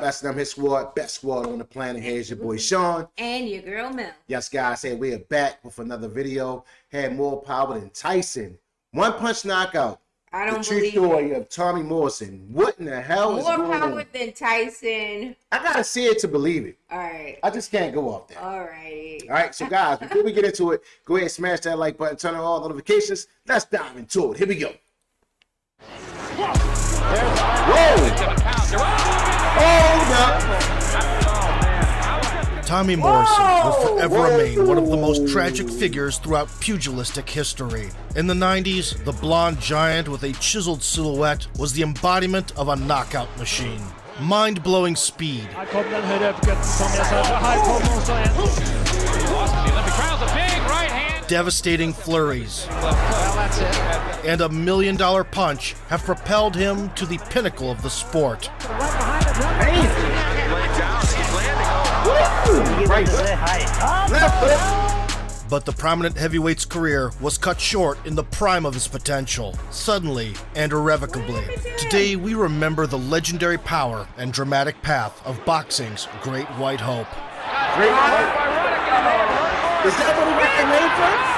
S&M Hit Squad, best squad on the planet. Here's your boy Sean. And your girl Mel. Yes, guys, hey, we're back with another video. Had more power than Tyson. One punch knockout. I don't the believe true story of Tommy Morrison. What in the hell is going on? More power than Tyson. I gotta see it to believe it. All right. I just can't go off that. All right. All right, so guys, before we get into it, go ahead and smash that like button, turn on all notifications. Let's dive into it. Here we go. Whoa! Hold up! Tommy Morrison will forever remain one of the most tragic figures throughout pugilistic history. In the 90s, the blonde giant with a chiseled silhouette was the embodiment of a knockout machine. Mind-blowing speed. Devastating flurries. And $1 million punch have propelled him to the pinnacle of the sport. But the prominent heavyweight's career was cut short in the prime of his potential, suddenly and irrevocably. Today we remember the legendary power and dramatic path of boxing's Great White Hope. Great White Hope. Is that where we get the name from?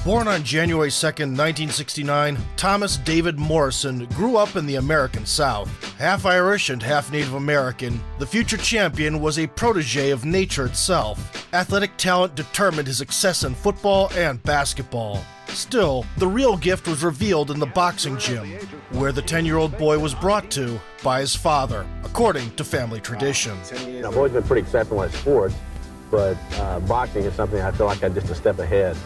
Born on January 2nd, 1969, Thomas David Morrison grew up in the American South. Half Irish and half Native American, the future champion was a protege of nature itself. Athletic talent determined his success in football and basketball. Still, the real gift was revealed in the boxing gym, where the 10-year-old boy was brought to by his father, according to family tradition. I've always been pretty exceptional at sports, but boxing is something I feel like I'm just a step ahead.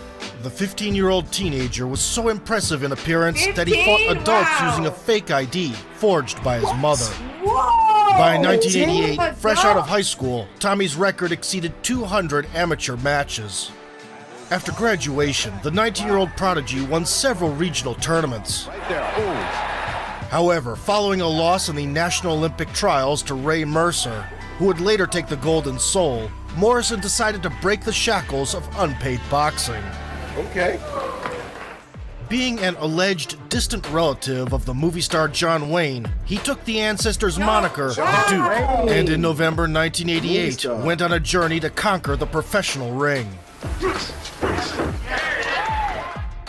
The 15-year-old teenager was so impressive in appearance that he fought adults using a fake ID forged by his mother. Whoa! By 1988, fresh out of high school, Tommy's record exceeded 200 amateur matches. After graduation, the 19-year-old prodigy won several regional tournaments. However, following a loss in the National Olympic trials to Mercer, who would later take the gold in Seoul, Morrison decided to break the shackles of unpaid boxing. Okay. Being an alleged distant relative of the movie star John Wayne, he took the ancestor's moniker, the Duke, and in November 1988 went on a journey to conquer the professional ring.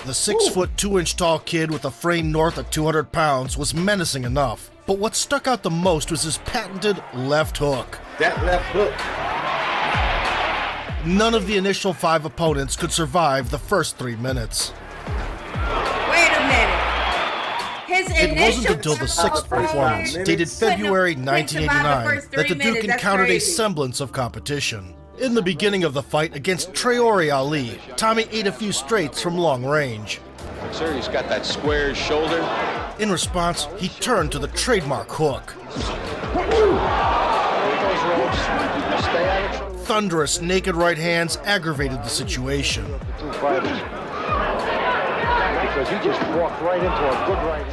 The 6-foot 2-inch tall kid with a frame north of 200 pounds was menacing enough, but what stuck out the most was his patented left hook. That left hook. None of the initial 5 opponents could survive the first 3 minutes. Wait a minute. It wasn't until the 6th performance, dated February 1989, that the Duke encountered a semblance of competition. In the beginning of the fight against Traore Ali, Tommy ate a few straights from long range. Sir, he's got that square shoulder. In response, he turned to the trademark hook. Thunderous naked right hands aggravated the situation.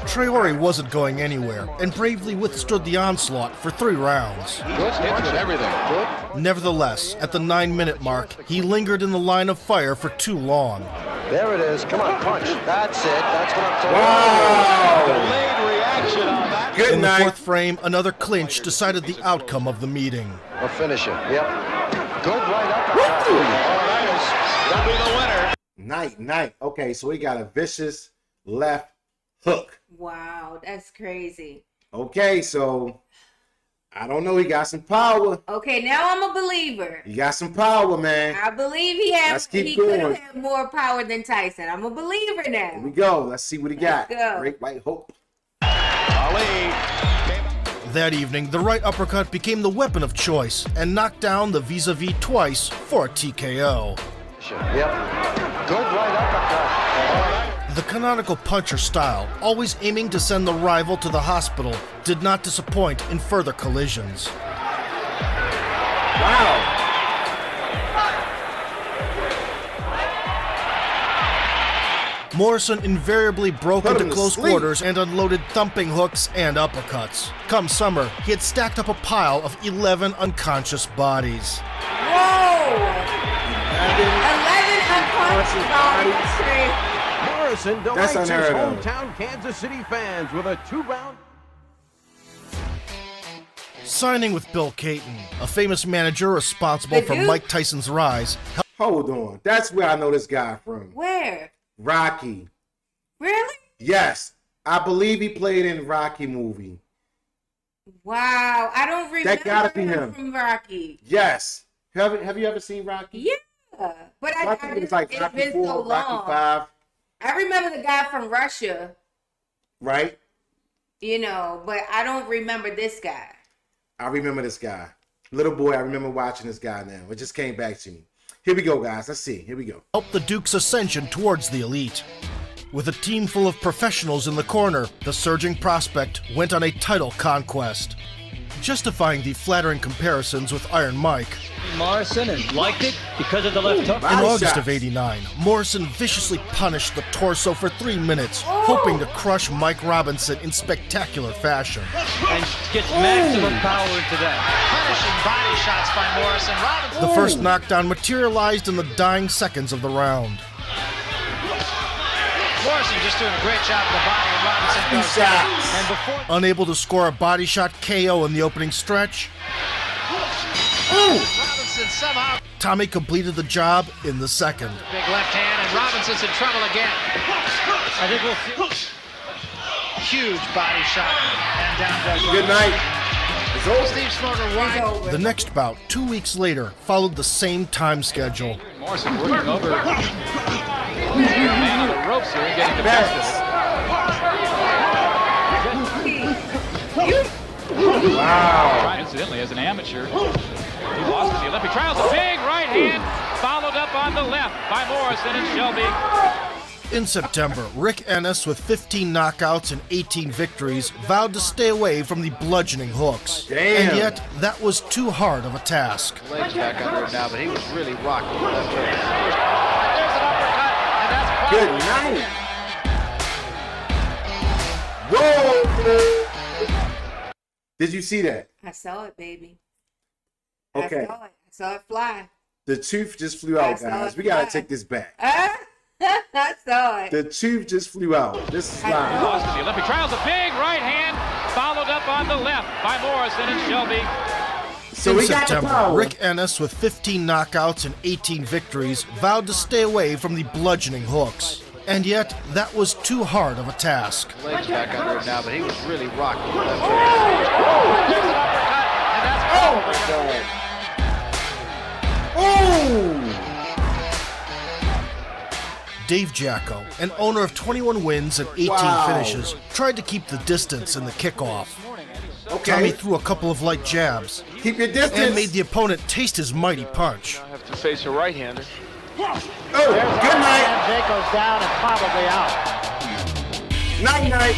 Traore wasn't going anywhere and bravely withstood the onslaught for 3 rounds. Nevertheless, at the 9-minute mark, he lingered in the line of fire for too long. There it is. Come on, punch. That's it. That's what I'm talking about. Delayed reaction on that. Good In the night. 4th frame, another clinch decided the outcome of the meeting. We'll finish it. Yep. Good right uppercut. That'll be the winner. Night. Okay, so we got a vicious left hook. Wow, that's crazy. Okay, so I don't know. He got some power. Okay, now I'm a believer. He got some power, man. I believe he Let's keep could have going. had more power than Tyson. I'm a believer now. Here we go. Let's see what he got. Let's go. Great White Hope. Ali. That evening, the right uppercut became the weapon of choice and knocked down the vis-a-vis twice for a TKO. Yep. Good right uppercut. The canonical puncher style, always aiming to send the rival to the hospital, did not disappoint in further collisions. Wow. Morrison invariably broke Put him into to close sleep. quarters and unloaded thumping hooks and uppercuts. Come summer, he had stacked up a pile of 11 unconscious bodies. Whoa! 11 unconscious bodies. Morrison That's delights his unheard of. hometown Kansas City fans with a 2-round. Signing with Bill Caton, a famous manager responsible The for Duke? Mike Tyson's rise, Hold on. That's where I know this guy from. Where? Rocky. Really? Yes. I believe he played in Rocky movie. Wow. I don't remember gotta be him. from Rocky. Yes. Have you ever seen Rocky? Yeah. But I think it's like it's Rocky been 4, so long. Rocky 5, I remember the guy from Russia, right? you know, but I don't remember this guy. I remember this guy. Little boy, I remember watching this guy now. It just came back to me. Here we go, guys. Let's see. Here we go. helped the Duke's ascension towards the elite. With a team full of professionals in the corner, the surging prospect went on a title conquest. Justifying the flattering comparisons with Iron Mike, Morrison and liked it because of the left hook. in Body August shots. of '89, Morrison viciously punished the torso for 3 minutes, hoping to crush Mike Robinson in spectacular fashion. And gets maximum power into that. Punishing body shots by Morrison. Robinson. The first knockdown materialized in the dying seconds of the round. Morrison just doing a great job with the body, and Robinson Body goes down. shots. And before Unable to score a body shot KO in the opening stretch, Robinson somehow Tommy completed the job in the second. big left hand, and Robinson's in trouble again. I think we'll see. Huge body shot, and down goes Good Robinson. night. It's over. Steve Smoker It's wide. over. The next bout, 2 weeks later, followed the same time schedule. Morrison working over the man on the ropes here and getting the best of it. Wow. Right, incidentally, as an amateur, he lost in the Olympic trials. A big right hand followed up on the left by Morrison and Shelby. In September, Rick Ennis, with 15 knockouts and 18 victories, vowed to stay away from the bludgeoning hooks. Damn. And yet, that was too hard of a task. Legs back under him now, but he was really rocking with that hook. There's an uppercut, and that's Good night. Whoa. Did you see that? I saw it, baby. Okay. I saw it fly. The tooth just flew I out, saw guys. it We gotta fly. take this back. I saw it. The tooth just flew out. This is live. Lost in the Olympic trials. A big right hand followed up on the left by Morrison and Shelby. So In we got the September, power. Rick Ennis, with 15 knockouts and 18 victories, vowed to stay away from the bludgeoning hooks. And yet, that was too hard of a task. Legs back under him now, but he was really rocking with that hook. there's an uppercut, and that's Oh! Dave Jacko, an owner of 21 wins and 18 Wow. finishes, tried to keep the distance in the kickoff. Okay. Tommy threw a couple of light jabs Keep your distance. and made the opponent taste his mighty punch. I have to face a right-hander. Oh, good night. Jake goes down and probably out. Night, night.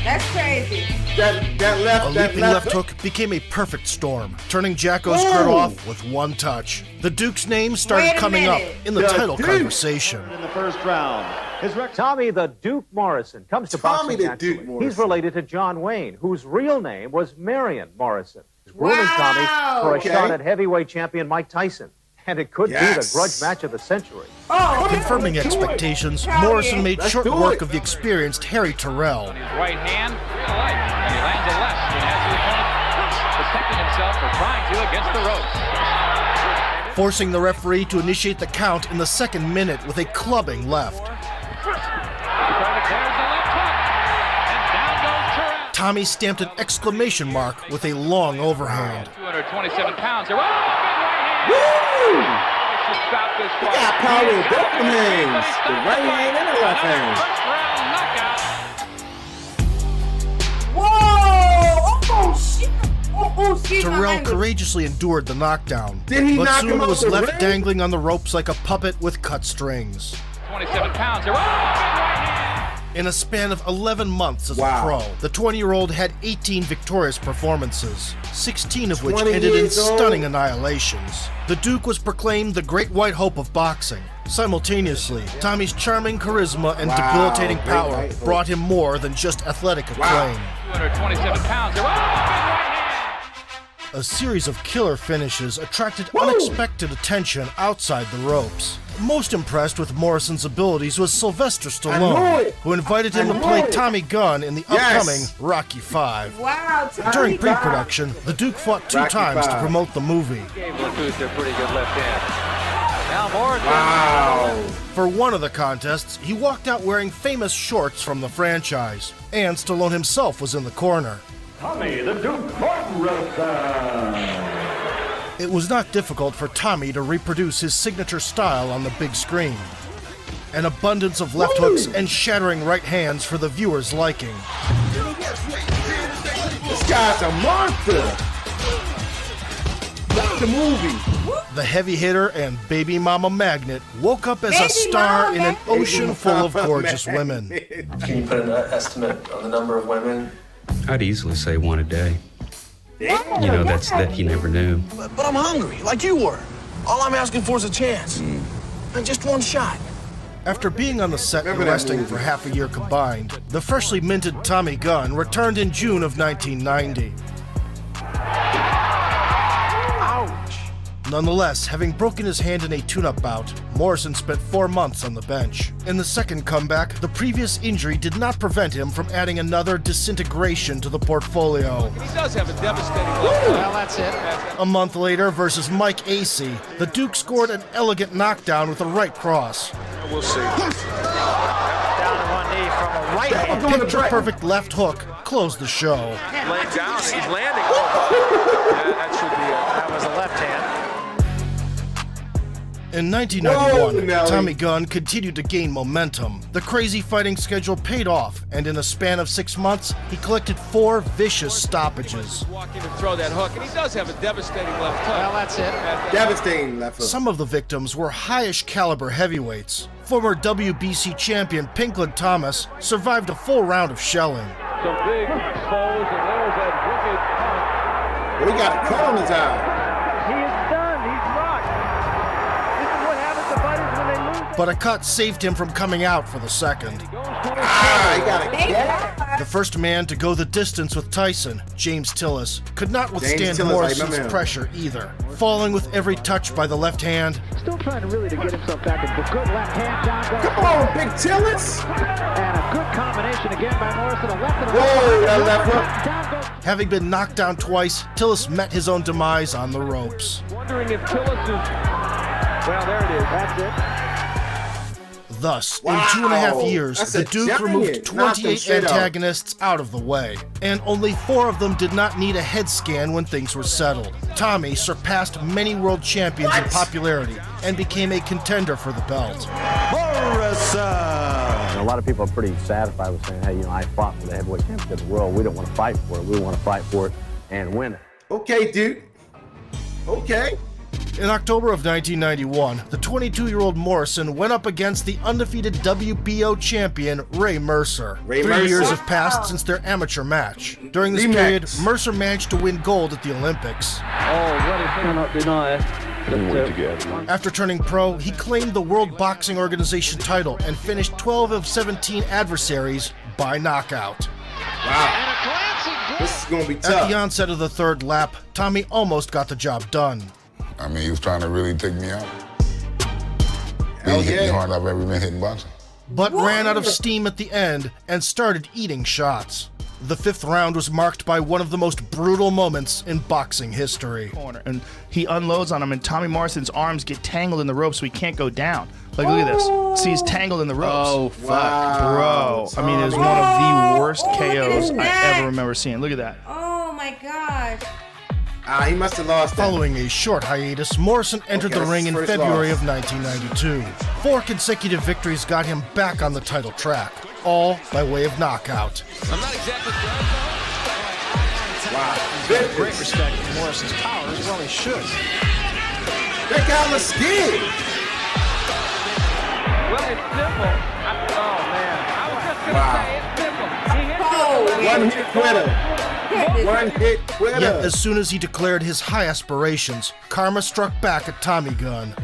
That's crazy. That A left, that leaping left. left hook became a perfect storm, turning Jacko's Whoa. skirt off with one touch. The Duke's name started Wait a coming up minute. in the The title Duke. conversation. In the first round, his record. Tommy the Duke Morrison comes to Tommy boxing the naturally. Duke Morrison. He's related to John Wayne, whose real name was Marion Morrison. He's grooming Wow. Tommy for a Okay. shot at heavyweight champion Mike Tyson. And it could be Yes. the grudge match of the century. Oh, Confirming Let's do it. expectations, Hell Morrison yeah. made Let's short do work it. of the experienced Harry Terrell. His right hand, real life, and he lands a left and has the opponent protecting himself or trying to against the ropes. Forcing the referee to initiate the count in the second minute with a clubbing left. There's the left hook, and down goes Terrell. Tommy stamped an exclamation mark with a long overhand. 227 pounds. Oh, big right hand. Woo! This is about this He fight. got power in both of hands. The right hand and the left hand. First round knockout. whoa! Oh shit! Oh, excuse my Terrell language. courageously endured the knockdown, Did he but knock soon him out was the left ring? dangling on the ropes like a puppet with cut strings. 27 pounds. Oh, big right hand. In a span of 11 months as Wow. a pro, the 20-year-old had 18 victorious performances, 16 of which 20 ended in years old. stunning annihilations. The Duke was proclaimed the great white hope of boxing. Simultaneously, Tommy's charming charisma and Wow, debilitating great power white hope. brought him more than just athletic Wow. acclaim. 227 pounds. Oh, big right hand. A series of killer finishes attracted unexpected attention outside the ropes. Most impressed with Morrison's abilities was Sylvester I knew Stallone, it. who invited him I to knew play it. Tommy Gunn in the Yes. upcoming Rocky V. Wow. During Tommy pre-production, the Duke fought 2 Rocky times to V. promote the movie. Gave Latouche a pretty good left hand. Now Morrison. Wow. For one of the contests, he walked out wearing famous shorts from the franchise, and Stallone himself was in the corner. Tommy the Duke Morrison. It was not difficult for Tommy to reproduce his signature style on the big screen. An abundance of left hooks and shattering right hands for the viewer's liking. This guy's a monster. That's the movie. The heavy hitter and baby mama magnet woke up as Baby a star mama in an magnet. ocean full of gorgeous women. Can you put an estimate on the number of women? I'd easily say 1 a day. You know, that he never knew. But I'm hungry, like you were. All I'm asking for is a chance. And just one shot. After being on the set and Remember that resting movie. for half a year combined, the freshly minted Tommy Gunn returned in June of 1990. Nonetheless, having broken his hand in a tune-up bout, Morrison spent 4 months on the bench. In the second comeback, the previous injury did not prevent him from adding another disintegration to the portfolio. He does have a devastating left. Well, that's it. A month later, versus Mike Acey, the Duke scored an elegant knockdown with a right cross. We'll see. Down to one knee from a right hand. A picture-perfect left hook closed the show. Laying down. He's landing. That should be it. That was a left hand. In 1991, Whoa, Nelly. Tommy Gunn continued to gain momentum. The crazy fighting schedule paid off, and in a span of 6 months, he collected 4 vicious stoppages. Walk in and throw that hook, and he does have a devastating left hook. Well, that's it. Devastating left hook. Some of the victims were highish caliber heavyweights. Former WBC champion Pinkland Thomas survived a full round of shelling. Some big exposed, and there's that wicked. We got a cut on his eye. He is done. He's rocked. This is what happens to fighters when they lose. But a cut saved him from coming out for the second. Ah, he got a cut. The first man to go the distance with Tyson, James Tillis, could not withstand Tillis, I Morrison's remember him. pressure either, falling with every touch by the left hand. Still trying to really to get himself back into a good left hand. Down goes. Come on, Big Tillis. And a good combination again by Morrison. A left and a Whoa, right. that left hook. Down goes. Having been knocked down twice, Tillis met his own demise on the ropes. Wondering if Tillis is. Well, there it is. That's it. Thus, Wow, in 2.5 years, that's the a Duke giant. removed Knocked him 28 straight out. antagonists out of the way, and only 4 of them did not need a head scan when things were settled. Tommy surpassed many world champions in popularity and became a contender for the belt. Morrison! And a lot of people are pretty satisfied with saying, hey, you know, I fought for the heavyweight championship of the world. We don't want to fight for it. We want to fight for it and win it. Okay, dude. Okay. In October of 1991, the 22-year-old Morrison went up against the undefeated WBO champion Ray Mercer. Ray 3 Mercer. years have passed since their amateur match. During this Rematch. period, Mercer managed to win gold at the Olympics. Cannot deny it. After turning pro, he claimed the World Boxing Organization title and finished 12 of 17 adversaries by knockout. Wow. This is going to be At tough. the onset of the 3rd lap, Tommy almost got the job done. I mean, he was trying to really take me out. Hell He hit me yeah. hard I've ever been hitting boxing. But ran out of steam at the end and started eating shots. The 5th round was marked by one of the most brutal moments in boxing history. Corner, and he unloads on him, and Tommy Morrison's arms get tangled in the ropes so he can't go down. Like, look at this. See, he's tangled in the ropes. Oh, fuck. Wow. Bro. I mean, it was one of the worst KOs I ever remember seeing. Look at that. Oh my gosh. He must have lost that. Following a short hiatus, Morrison entered Okay, the ring in that's his first February loss. of 1992. 4 consecutive victories got him back on the title track, all by way of knockout. I'm not exactly. Wow. Great respect for Morrison's power as well he should. That guy was scared. Well, it's simple. Oh, man. I was just going to say it's simple. He hit One hit quitter. One hit quitter. Yet as soon as he declared his high aspirations, karma struck back at Tommy Gunn.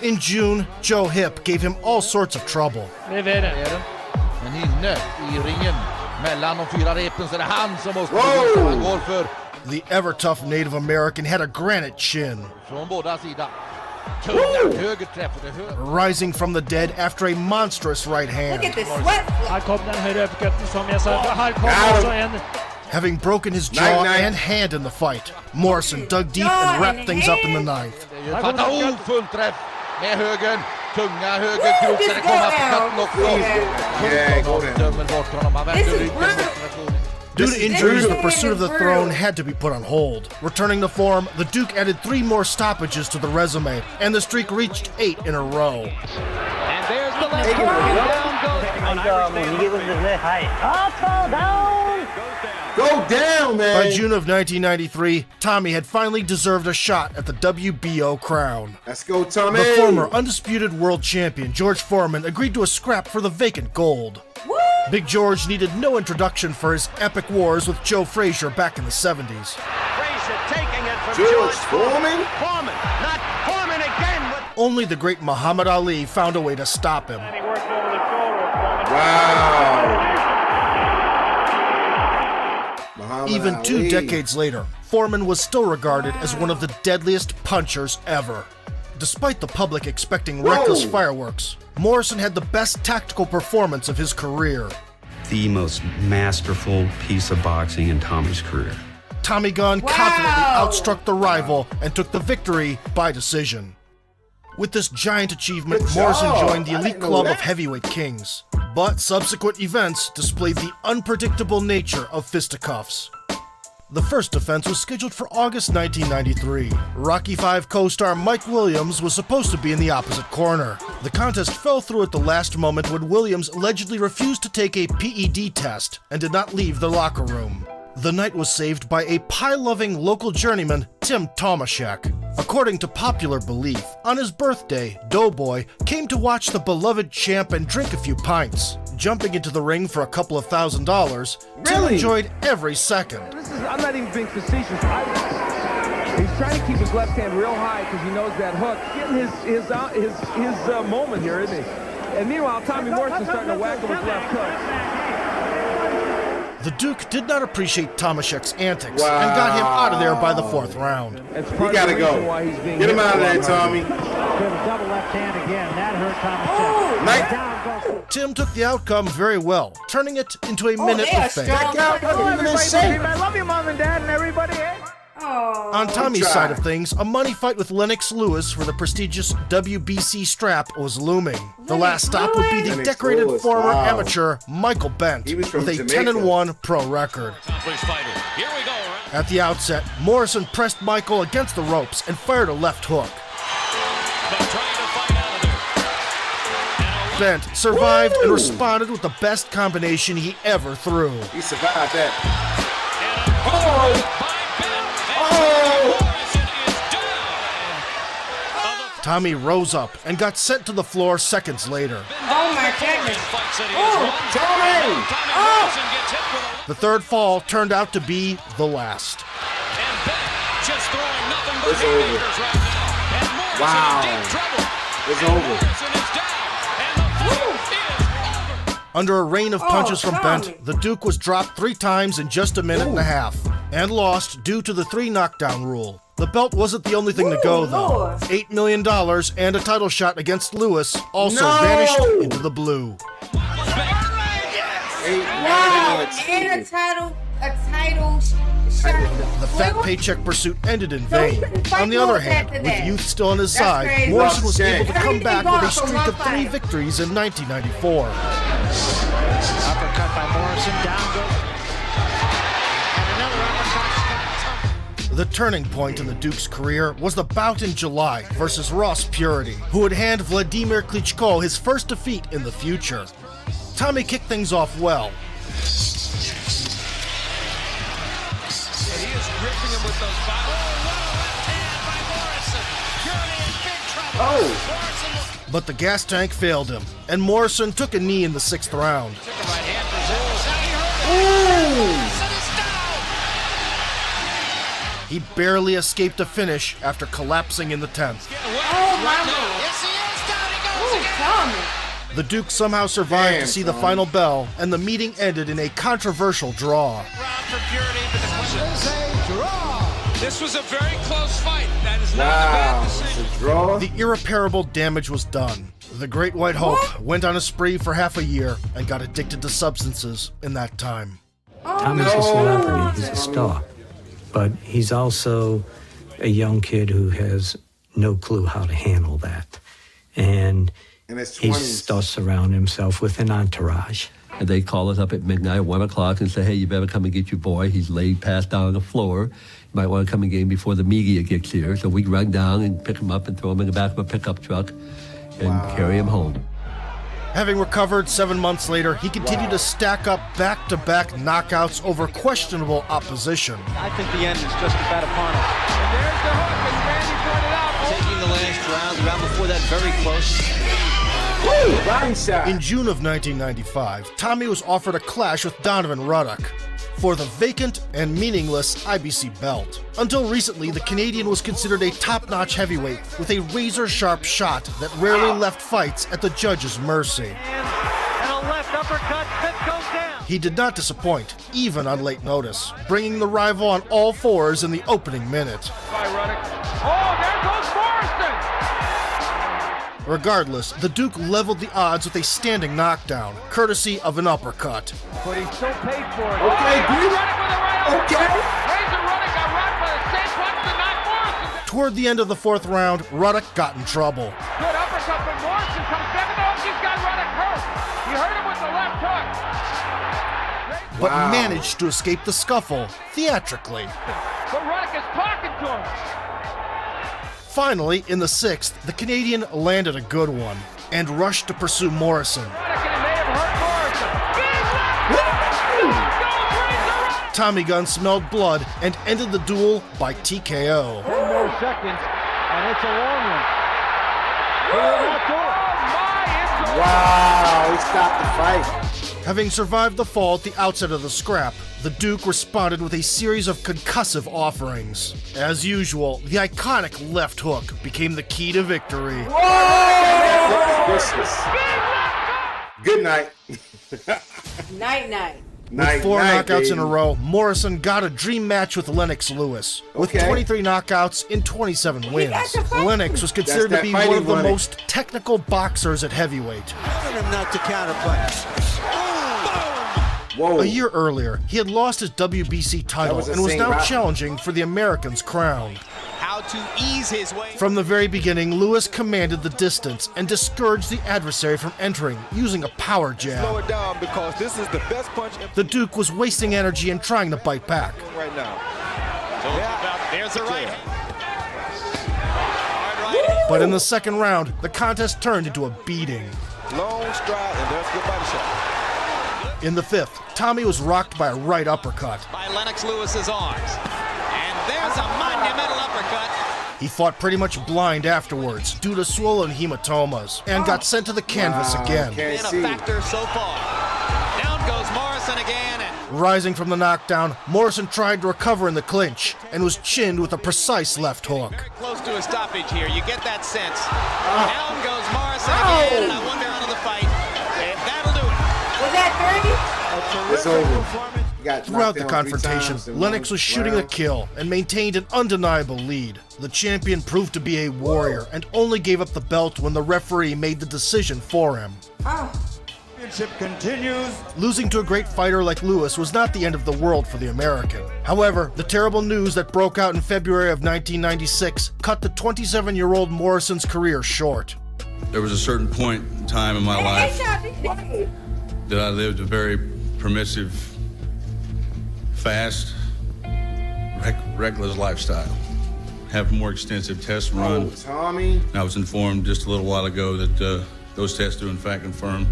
In June, Joe Hipp gave him all sorts of trouble. Det är det. Men inne i ringen mellan de 4 repen så är det han som måste Whoa. han går för The ever-tough Native American had a granite chin. från båda sidor. rising from the dead after a monstrous right hand. Look at this sweat. Här kom den höjda uppercutten som jag sa. Här kom också en. Having broken his jaw and hand in the fight, Morrison dug deep and wrapped things up in the ninth. Full träff med högen. Tunga högerkrok så det kommer att dömer bort honom. Han vänder ryggen. Due to injuries, the pursuit of the throne had to be put on hold. Returning to form, the Duke added 3 more stoppages to the resume, and the streak reached 8 in a row. And there's the left hook, and down goes Go down, man. By June of 1993, Tommy had finally deserved a shot at the WBO crown. Let's go, Tommy. The former undisputed world champion, George Foreman, agreed to a scrap for the vacant gold. Big George needed no introduction for his epic wars with Joe Frazier back in the 70s. Frazier taking it from George Foreman? Foreman, not Foreman again. Only the great Muhammad Ali found a way to stop him. Wow. Even 2 decades later, Foreman was still regarded as one of the deadliest punchers ever. Despite the public expecting reckless fireworks, Morrison had the best tactical performance of his career. The most masterful piece of boxing in Tommy's career. Tommy Gunn confidently outstruck the rival and took the victory by decision. With this giant achievement, Morrison joined the elite club of heavyweight kings. But subsequent events displayed the unpredictable nature of fisticuffs. The first defense was scheduled for August 1993. Rocky V co-star Mike Williams was supposed to be in the opposite corner. The contest fell through at the last moment when Williams allegedly refused to take a PED test and did not leave the locker room. The night was saved by a pie-loving local journeyman, Tim Tomaszek. According to popular belief, on his birthday, Doughboy came to watch the beloved champ and drink a few pints. Jumping into the ring for a couple of $1,000s, Tim enjoyed every second. I'm not even being facetious. He's trying to keep his left hand real high because he knows that hook. Getting his moment here, isn't he? And meanwhile, Tommy Morrison's starting to whack him with left hook. The Duke did not appreciate Tomaszek's antics and got him out of there by the 4th round. He gotta go. Get him out of there, Tommy. Double left hand again. That hurt Tomaszek. Tim took the outcome very well, turning it into a minute of fame. I love you, Mom and Dad, and everybody. On Tommy's side of things, a money fight with Lennox Lewis for the prestigious WBC strap was looming. The last stop would be the decorated former amateur Michael Bent with a 10-1 pro record. At the outset, Morrison pressed Michael against the ropes and fired a left hook. Bent survived and responded with the best combination he ever threw. He survived that. Tommy rose up and got sent to the floor seconds later. Oh my goodness. Tommy! The third fall turned out to be the last. It's over. Wow. It's over. Under a rain of punches from Bent, the Duke was dropped 3 times in just a minute and a half, and lost due to the 3 knockdown rule. The belt wasn't the only thing to go, though. $8 million and a title shot against Lewis also vanished into the blue. Wow, and a title shot. The fat paycheck pursuit ended in vain. On the other hand, with youth still on his side, Morrison was able to come back with a streak of 3 victories in 1994. Uppercut by Morrison, down goes. And another uppercut. The turning point in the Duke's career was the bout in July versus Ross Purity, who would hand Vladimir Klitschko his first defeat in the future. Tommy kicked things off well. And he is gripping him with those bombs. Oh, what a left hand by Morrison. Purity in big trouble. Morrison But the gas tank failed him, and Morrison took a knee in the 6th round. took a right hand for Morrison. He barely escaped a finish after collapsing in the 10th. Oh my God. Yes, he is. Down he goes again. Tommy. The Duke somehow survived to see the final bell, and the meeting ended in a controversial draw. Round for Purity, but the question is a draw. This was a very close fight. That is not a Wow, bad it's decision. a draw. The irreparable damage was done. The Great White Hope went on a spree for half a year and got addicted to substances in that time. Tommy's a celebrity, he's a star. But he's also a young kid who has no clue how to handle that. And he starts surrounding himself with an entourage. And they call us up at midnight, 1 o'clock, and say, hey, you better come and get your boy. He's laid passed down on the floor. You might want to come and get him before the media gets here. So we run down and pick him up and throw him in the back of a pickup truck and carry him home. Having recovered 7 months later, he continued to stack up back-to-back knockouts over questionable opposition. I think the end is just about upon us. And there's the hook, as Randy pointed out. Taking the last round before that, very close. In June of 1995, Tommy was offered a clash with Donovan Ruddock for the vacant and meaningless IBC belt. Until recently, the Canadian was considered a top-notch heavyweight with a razor-sharp shot that rarely left fights at the judge's mercy. And a left uppercut, fifth goes down. He did not disappoint, even on late notice, bringing the rival on all fours in the opening minute. By Ruddock. Oh, there goes Morrison! Regardless, the Duke leveled the odds with a standing knockdown, courtesy of an uppercut. But he still paid for it. Okay, Ruddock with a right okay. Razor Ruddock got rocked by the same punch to knock Morrison down. Toward the end of the fourth round, Ruddock got in trouble. Good uppercut, but Morrison comes back. No, he's got Ruddock hurt. He hurt him with the left hook. But managed to escape the scuffle theatrically. But Ruddock is talking to him. Finally, in the sixth, the Canadian landed a good one and rushed to pursue Morrison. Tommy Gunn smelled blood and ended the duel by TKO. 10 more seconds, and it's a long one. He will not do it. Wow, he stopped the fight. Having survived the fall at the outset of the scrap, the Duke responded with a series of concussive offerings. As usual, the iconic left hook became the key to victory. Good night. Night-night. With 4 knockouts in a row, Morrison got a dream match with Lennox Lewis. With 23 knockouts in 27 wins, Lennox was considered to be one of the most technical boxers at heavyweight. Not to counterpunch. A year earlier, he had lost his WBC title and was now challenging for the American's crown. How to ease his way. From the very beginning, Lewis commanded the distance and discouraged the adversary from entering using a power jab. Slow it down because this is the best punch. The Duke was wasting energy and trying to bite back. Right now. There's a right. But in the second round, the contest turned into a beating. Long stride, and there's a good body shot. In the fifth, Tommy was rocked by a right uppercut. By Lennox Lewis's arms. And there's a monumental uppercut. He fought pretty much blind afterwards due to swollen hematomas and got sent to the canvas again. Been a factor so far. Down goes Morrison again. And Rising from the knockdown, Morrison tried to recover in the clinch and was chinned with a precise left hook. very close to a stoppage here. You get that sense. Down goes Morrison again. And I wonder out of the fight. And that'll do it. Was that 30? It's over. Throughout the confrontation, Lennox was shooting the kill and maintained an undeniable lead. The champion proved to be a warrior and only gave up the belt when the referee made the decision for him. Championship continues. Losing to a great fighter like Lewis was not the end of the world for the American. However, the terrible news that broke out in February of 1996 cut the 27-year-old Morrison's career short. There was a certain point in time in my life that I lived a very permissive, fast, reckless lifestyle. Have a more extensive test run. Tommy. I was informed just a little while ago that those tests do in fact confirm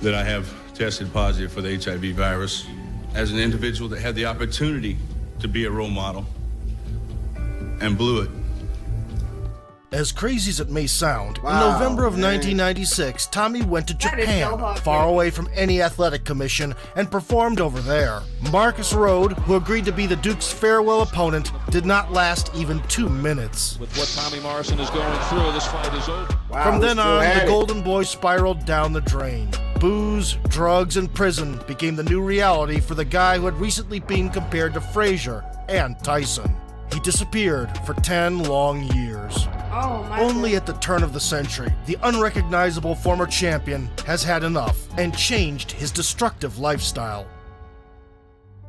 that I have tested positive for the HIV virus. As an individual that had the opportunity to be a role model and blew it. As crazy as it may sound, in November of 1996, Tommy went to Japan, far away from any athletic commission, and performed over there. Marcus Rode, who agreed to be the Duke's farewell opponent, did not last even 2 minutes. With what Tommy Morrison is going through, this fight is over. From then on, the Golden Boy spiraled down the drain. Booze, drugs, and prison became the new reality for the guy who had recently been compared to Frazier and Tyson. He disappeared for 10 long years. Oh my Only God. at the turn of the century, the unrecognizable former champion has had enough and changed his destructive lifestyle.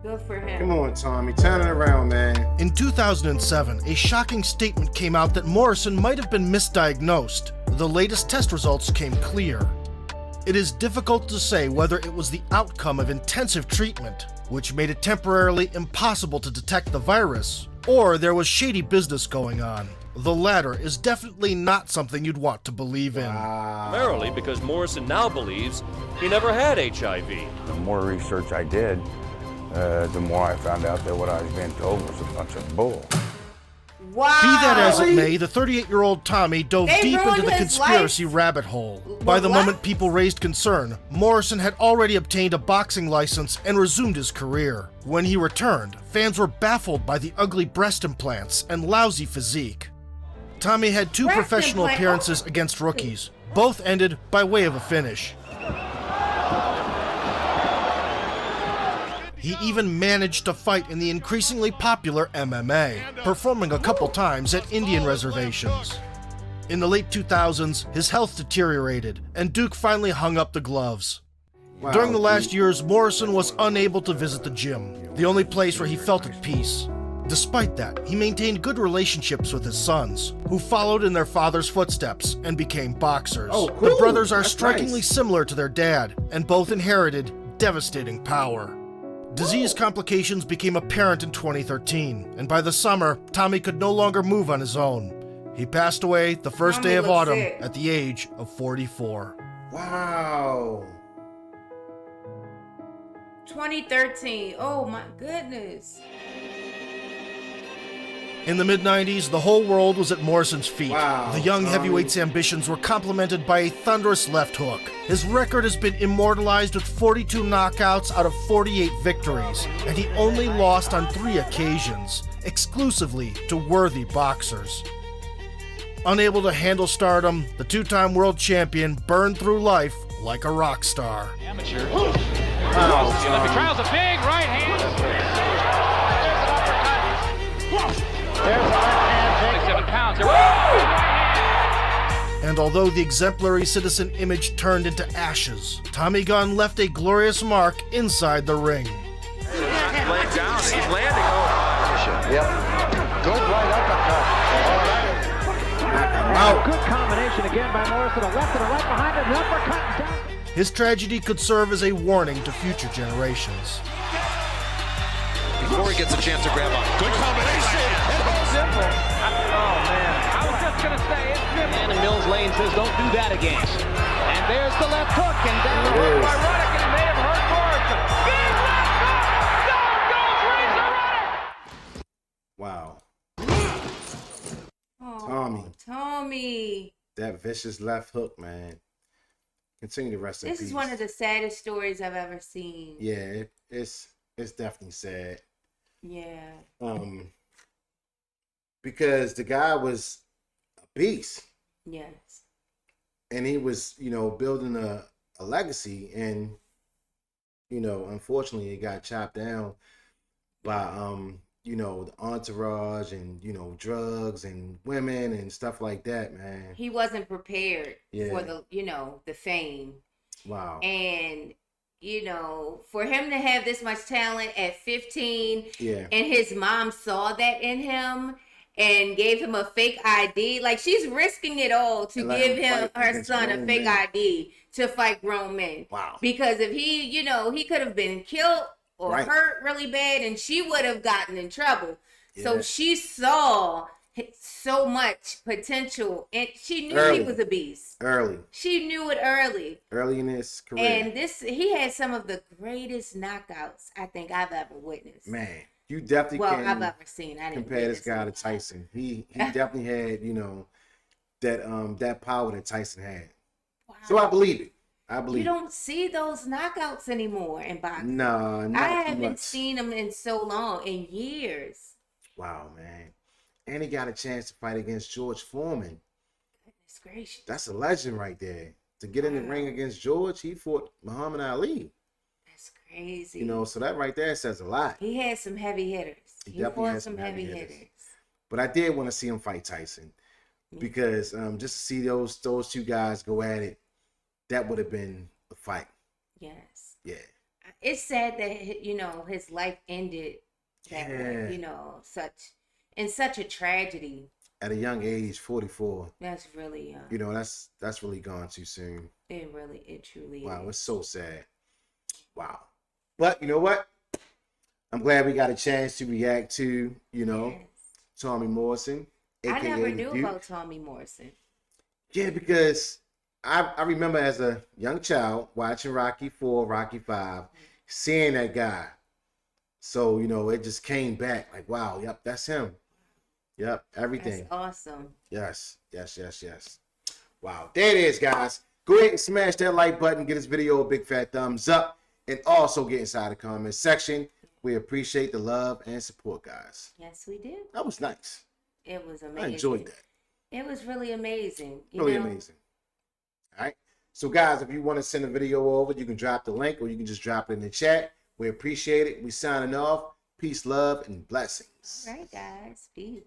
Good for him. Come on, Tommy. Turn it around, man. In 2007, a shocking statement came out that Morrison might have been misdiagnosed. The latest test results came clear. It is difficult to say whether it was the outcome of intensive treatment, which made it temporarily impossible to detect the virus, or there was shady business going on. The latter is definitely not something you'd want to believe in. Primarily because Morrison now believes he never had HIV. The more research I did, the more I found out that what I was being told was a bunch of bull. Wow. Be that as it may, the 38-year-old Tommy dove They deep into ruined the his conspiracy life. rabbit hole. By the What? moment people raised concern, Morrison had already obtained a boxing license and resumed his career. When he returned, fans were baffled by the ugly breast implants and lousy physique. Tommy had two Breast professional implant- appearances against rookies. Both ended by way of a finish. He even managed to fight in the increasingly popular MMA, performing a couple times at Indian reservations. In the late 2000s, his health deteriorated, and Duke finally hung up the gloves. Wow, During the last dude. years, Morrison was unable to visit the gym, the only place where he felt at peace. Despite that, he maintained good relationships with his sons, who followed in their father's footsteps and became boxers. Oh, The cool. brothers are That's strikingly nice. similar to their dad, and both inherited devastating power. Disease complications became apparent in 2013, and by the summer, Tommy could no longer move on his own. He passed away the first Tommy day of looks autumn sick. at the age of 44. Wow. 2013. Oh my goodness. In the mid-90s, the whole world was at Morrison's feet. Wow, The young Tommy. heavyweight's ambitions were complemented by a thunderous left hook. His record has been immortalized with 42 knockouts out of 48 victories, and he only lost on 3 occasions, exclusively to worthy boxers. Unable to handle stardom, the two-time world champion burned through life like a rock star. Amateur. The Olympic trials, a big right hand. There's an uppercut. 27 pounds. And although the exemplary citizen image turned into ashes, Tommy Gunn left a glorious mark inside the ring. He's laying down. He's landing. Yep. Good right uppercut. Wow. Good combination again by Morrison. A left and a right behind it. An uppercut down. His tragedy could serve as a warning to future generations. Before he gets a chance to grab on. Good combination. Simple. Oh, man. I was just going to say, it's simple. And Mills Lane says, don't do that again. And there's the left hook, and down the road by Ruddock, and it may have hurt Morrison. Big left hook! Down goes Razor Ruddock! Wow. Oh, Tommy. That vicious left hook, man. Continue to rest in peace. This is one of the saddest stories I've ever seen. Yeah, it's definitely sad. Yeah. Because the guy was a beast. Yes. And he was, building a legacy, and unfortunately it got chopped down by the entourage and drugs and women and stuff like that, man. He wasn't prepared Yeah. for the fame. Wow. And for him to have this much talent at 15, Yeah. and his mom saw that in him and gave him a fake ID. Like, she's risking it all to Let give him him fight her against son a grown fake men. ID to fight grown men. Wow. Because if he, he could have been killed or Right. hurt really bad, and she would have gotten in trouble. So Yeah. she saw so much potential, and she knew Early. he was a beast. Early She knew it early. in his career. And he had some of the greatest knockouts I think I've ever witnessed. Man, you definitely Well, can't I've ever seen. I didn't compare this witness guy it. to Tyson. He definitely had, that power that Tyson had. Wow. So I believe it. I You believe it. don't see those knockouts anymore in boxing. No, not I too haven't much. seen them in so long, in years. Wow, man. And he got a chance to fight against George Foreman. Goodness gracious. That's a legend right there. To get in the ring against George, he fought Muhammad Ali. That's crazy. So that right there says a lot. He had some heavy hitters. He He definitely fought had some some heavy heavy hitters. hitters. But I did want to see him fight Tyson because just to see those two guys go at it, that would have been a fight. Yes. Yeah. It's sad that, you know, his life ended that way, you know, such a tragedy. At a young age, 44. That's really young. You know, that's really gone too soon. It truly is. Wow, it's so sad. Wow. But you know what? I'm glad we got a chance to react to, you know, Tommy Morrison. I AKA never knew Duke. about Tommy Morrison. Yeah, because I remember as a young child watching Rocky 4, Rocky 5, seeing that guy. So, you know, it just came back like, wow, yep, that's him. Yep, everything. That's awesome. Yes. Wow, there it is, guys. Go ahead and smash that like button, get this video a big fat thumbs up, and also get inside the comment section. We appreciate the love and support, guys. Yes, we do. That was nice. It was amazing. I enjoyed that. It was really amazing. Really amazing. All right. So, guys, if you want to send a video over, you can drop the link or you can just drop it in the chat. We appreciate it. We signing off. Peace, love, and blessings. All right, guys. Peace.